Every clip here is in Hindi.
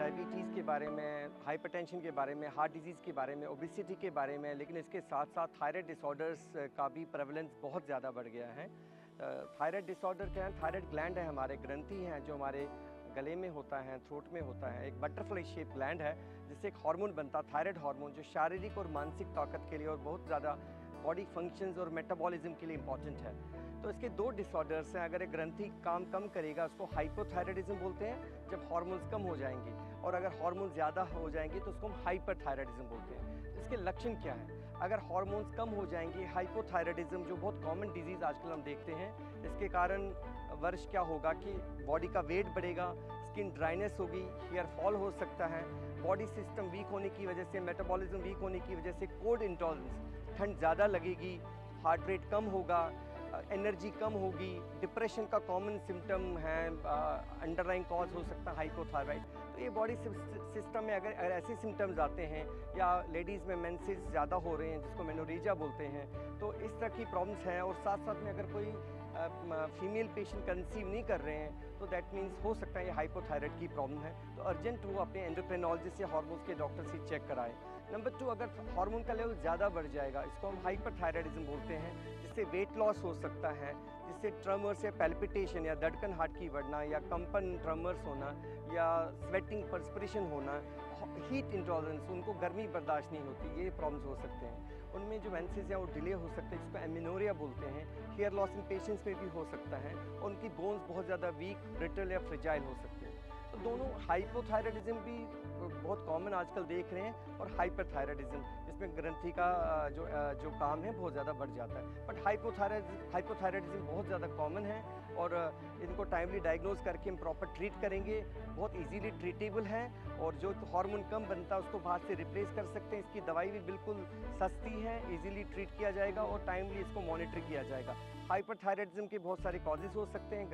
डायबिटीज़ के बारे में, हाइपरटेंशन के बारे में, हार्ट डिजीज़ के बारे में, ओबेसिटी के बारे में, लेकिन इसके साथ साथ थायराइड डिसऑर्डर्स का भी प्रेवलेंस बहुत ज़्यादा बढ़ गया है। थायराइड डिसऑर्डर क्या है? थायराइड ग्लैंड है, हमारे ग्रंथि हैं जो हमारे गले में होता है, थ्रोट में होता है। एक बटरफ्लाई शेप ग्लैंड है जिससे एक हार्मोन बनता है, थायराइड हार्मोन, जो शारीरिक और मानसिक ताकत के लिए और बहुत ज़्यादा बॉडी फंक्शंस और मेटाबॉलिज्म के लिए इम्पॉर्टेंट है। तो इसके दो डिसऑर्डर्स हैं। अगर एक ग्रंथि काम कम करेगा उसको हाइपोथायराइडिज्म बोलते हैं, जब हार्मोन्स कम हो जाएंगे, और अगर हार्मोन ज़्यादा हो जाएंगे तो उसको हम हाइपरथायराइडिज्म बोलते हैं। इसके लक्षण क्या हैं? अगर हार्मोन्स कम हो जाएंगे, हाइपोथायराइडिज्म जो बहुत कॉमन डिजीज़ आजकल हम देखते हैं, इसके कारण वर्ष क्या होगा कि बॉडी का वेट बढ़ेगा, स्किन ड्राइनेस होगी, हेयर फॉल हो सकता है, बॉडी सिस्टम वीक होने की वजह से, मेटाबॉलिज्म वीक होने की वजह से कोल्ड इंटॉलरेंस, ठंड ज़्यादा लगेगी, हार्ट रेट कम होगा, एनर्जी कम होगी, डिप्रेशन का कॉमन सिम्टम है, अंडरलाइंग कॉज हो सकता है हाइपोथायराइड। तो ये बॉडी सिस्टम में अगर ऐसे सिम्टम्स आते हैं, या लेडीज़ में मेंसेस ज़्यादा हो रहे हैं जिसको मेनोरेजिया बोलते हैं, तो इस तरह की प्रॉब्लम्स हैं। और साथ साथ में अगर कोई फीमेल पेशेंट कंसीव नहीं कर रहे हैं तो दैट मीन्स हो सकता है ये हाइपोथायराइड की प्रॉब्लम है। तो अर्जेंट वो अपने एंडोक्रिनोलॉजिस्ट या हार्मोन्स के डॉक्टर से चेक कराएं। नंबर 2, अगर हार्मोन का लेवल ज़्यादा बढ़ जाएगा, इसको हम हाइपरथायराइडिज्म बोलते हैं, जिससे वेट लॉस हो सकता है, जिससे ट्रमर्स या पैल्पिटेशन या धड़कन हार्ट की बढ़ना, या कंपन ट्रमर्स होना, या स्वेटिंग पर्सपिरेशन होना, हीट इंटॉलरेंस, उनको गर्मी बर्दाश्त नहीं होती, ये प्रॉब्लम्स हो सकते हैं। उनमें जो मेंसेस हैं वो डिले हो सकते हैं, जिसको एमिनोरिया बोलते हैं। हेयर लॉस इन पेशेंट्स में भी हो सकता है, और उनकी बोन्स बहुत ज़्यादा वीक, ब्रिटल या फ्रेजाइल हो सकते हैं। तो दोनों हाइपोथायराइडिज्म भी बहुत कॉमन आजकल देख रहे हैं, और हाइपरथायराइडिज्म जिसमें ग्रंथि का जो काम है बहुत ज़्यादा बढ़ जाता है। बट हाइपोथायराइडिज्म बहुत ज़्यादा कॉमन है, और इनको टाइमली डायग्नोज करके हम प्रॉपर ट्रीट करेंगे, बहुत इजीली ट्रीटेबल है, और जो हार्मोन कम बनता है उसको बाहर से रिप्लेस कर सकते हैं। इसकी दवाई भी बिल्कुल सस्ती है, इजीली ट्रीट किया जाएगा, और टाइमली इसको मॉनिटर किया जाएगा। हाइपरथायराइडिज्म के बहुत सारे कॉजेज़ हो सकते हैं,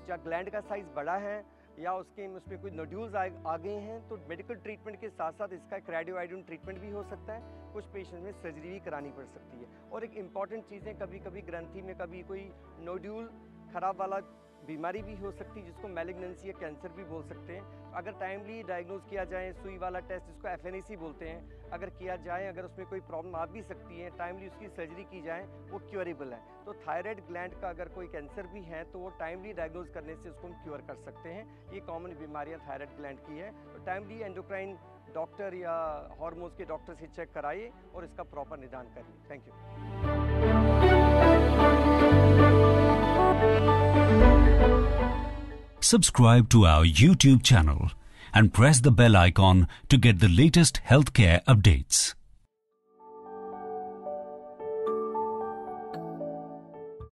चाहे ग्लैंड का साइज़ बड़ा है, या उसमें कोई नोड्यूल्स आ गए हैं, तो मेडिकल ट्रीटमेंट के साथ साथ इसका एक रेडियोआयोडीन ट्रीटमेंट भी हो सकता है। कुछ पेशेंट में सर्जरी भी करानी पड़ सकती है। और एक इम्पॉर्टेंट चीज़ है, कभी कभी ग्रंथि में कभी कोई नोड्यूल खराब वाला बीमारी भी हो सकती है, जिसको मैलिग्नेंसी या कैंसर भी बोल सकते हैं। अगर टाइमली डायग्नोज किया जाए, सुई वाला टेस्ट जिसको FNAC बोलते हैं, अगर किया जाए, अगर उसमें कोई प्रॉब्लम आ भी सकती है, टाइमली उसकी सर्जरी की जाए, वो क्योरेबल है। तो थायराइड ग्लैंड का अगर कोई कैंसर भी है तो वो टाइमली डायग्नोज करने से उसको हम क्योर कर सकते हैं। ये कॉमन बीमारियाँ थायराइड ग्लैंड की है। तो टाइमली एंडोक्राइन डॉक्टर या हार्मोन्स के डॉक्टर से चेक कराइए और इसका प्रॉपर निदान करिए। Thank you. Subscribe to our YouTube channel and press the bell icon to get the latest healthcare updates.